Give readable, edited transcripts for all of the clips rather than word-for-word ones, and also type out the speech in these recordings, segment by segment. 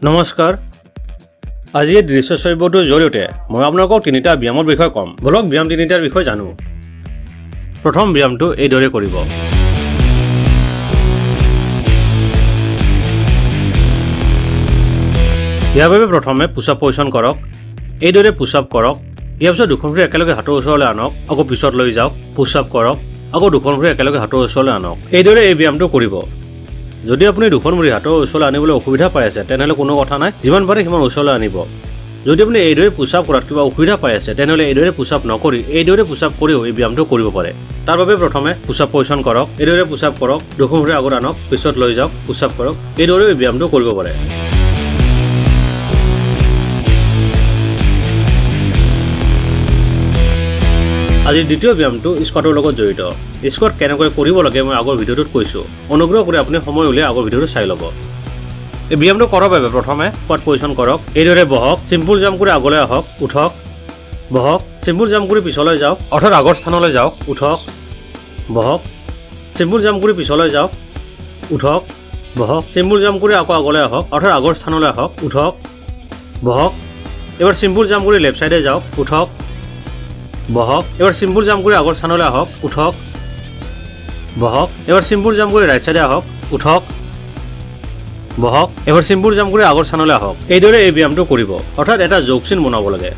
নমস্কাৰ আজি এই দৃশ্য শ্ৰব্যটোৰ জৰিয়তে মই আপোনালোকক তিনিটা ব্যায়ামৰ বিষয়ে ক'ম বলক ব্যায়াম তিনিটাৰ বিষয়ে জানো প্ৰথম ব্যায়ামটো এইদৰে কৰিব ইয়াৰ বাবে প্ৰথমে পুশ-আপ পজিশ্যন কৰক এইদৰে পুশ-আপ কৰক ইয়াৰ পিছত দুখন ভৰি একেলগে হাতৰ ওচৰলৈ আনক আকৌ পিছত লৈ যাওক পুশ-আপ কৰক আকৌ দুখন ভৰি একেলগে হাতৰ ওচৰলৈ আনক এইদৰে এই ব্যায়ামটো কৰিব যদি আপুনি দুখন ভৰি হাতৰ ওচৰলৈ আনিবলৈ অসুবিধা পাই আছে তেনেহ'লে কোনো কথা নাই যিমান পাৰে সিমান ওচৰলৈ আনিব যদি আপুনি এইদৰে পুশ-আপ কৰাত কিবা অসুবিধা পাই আছে তেনেহ'লে এইদৰে পুশ-আপ নকৰি এইদৰে পুশ-আপ কৰিও এই ব্যায়ামটো কৰিব পাৰে তাৰ বাবে প্ৰথমে পুশ-আপ পজিশ্যন কৰক এইদৰে পুশ-আপ কৰক দুখন ভৰি আগত আনক পিছত লৈ যাওক পুশ-আপ কৰক এইদৰে এই ব্যায়ামটো কৰিব পাৰে আজিৰ দ্বিতীয় ব্যায়ামটো স্কোৱাটৰ লগত জড়িত স্কোৱাট কেনেকৈ কৰিব লাগে মই আগৰ ভিডিঅ'টোত কৈছোঁ অনুগ্ৰহ কৰি আপুনি সময় উলিয়াই আগৰ ভিডিঅ'টো চাই ল'ব এই ব্যায়ামটো কৰাৰ বাবে প্ৰথমে স্কোৱাট পজিশ্যন কৰক এইদৰে বহক চিম্পল জাম্প কৰি আগলৈ আহক উঠক বহক চিম্পল জাম্প কৰি পিছলৈ যাওক অৰ্থাৎ আগৰ স্থানলৈ যাওক উঠক বহক চিম্পল জাম্প কৰি পিছলৈ যাওক উঠক বহক চিম্পল জাম্প কৰি আকৌ আগলৈ আহক অৰ্থাৎ আগৰ স্থানলৈ আহক উঠক বহক এবাৰ চিম্পল জাম্প কৰি লেফ্ট চাইডে যাওক উঠক বহক এবাৰ চিম্পল জাম্প কৰি আগৰ স্থানলৈ আহক উঠক বহক এবাৰ চিম্পল জাম্প কৰি ৰাইট চাইডে আহক উঠক বহক এবাৰ চিম্পল জাম্প কৰি আগৰ স্থানলৈ আহক এইদৰে এই ব্যায়ামটো কৰিব অৰ্থাৎ এটা যোগ চিন বনাব লাগে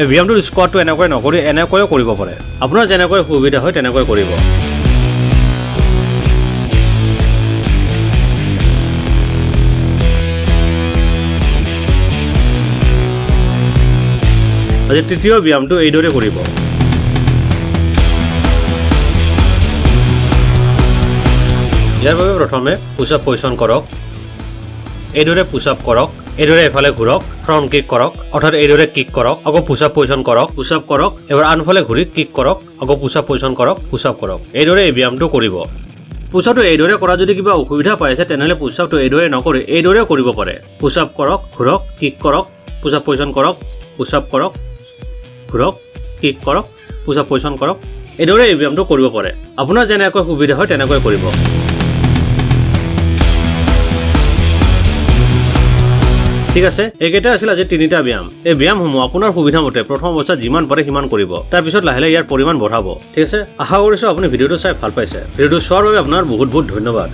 এই ব্যায়ামটোৰ স্কোৱাটটো এনেকৈ নকৰি এনেকৈও কৰিব পাৰে আপোনাৰ যেনেকৈ সুবিধা হয় তেনেকৈ কৰিব আজি তৃতীয় ব্যায়ামটো এইদৰে কৰিব ইয়াৰ বাবে প্ৰথমে পুশ-আপ পজিশ্যন কৰক এইদৰে পুশ-আপ কৰক এইদৰে এফালে ঘূৰক ফ্ৰণ্ট কিক কৰক অৰ্থাৎ এইদৰে কিক কৰক আকৌ পুশ-আপ পজিশ্যন কৰক পুশ-আপ কৰক এবাৰ আনফালে ঘূৰি কিক কৰক আকৌ পুশ-আপ পজিশ্যন কৰক পুশ-আপ কৰক এইদৰে এই ব্যায়ামটো কৰিব পুশ-আপটো এইদৰে কৰা যদি কিবা অসুবিধা পাই আছে তেনেহ'লে পুশ-আপটো এইদৰে নকৰি এইদৰেও কৰিব পাৰে পুশ-আপ কৰক ঘূৰক কিক কৰক পুশ-আপ পজিশ্যন কৰক পুশ-আপ কৰক ঘূৰক কিক কৰক পুশ-আপ পজিশ্যন কৰক এইদৰে এই ব্যায়ামটো কৰিব পাৰে আপোনাৰ যেনেকৈ সুবিধা হয় তেনেকৈ কৰিব ঠিক আছে এইকেইটা আছিল আজি তিনিটা ব্যায়াম এই ব্যায়ামসমূহ আপোনাৰ সুবিধা মতে প্ৰথম অৱস্থাত যিমান পাৰে সিমান কৰিব তাৰপিছত লাহে লাহে ইয়াৰ পৰিমাণ বঢ়াব ঠিক আছে আশা কৰিছোঁ আপুনি ভিডিঅ'টো চাই ভাল পাইছে ভিডিঅ'টো চোৱাৰ বাবে আপোনাৰ বহুত বহুত ধন্যবাদ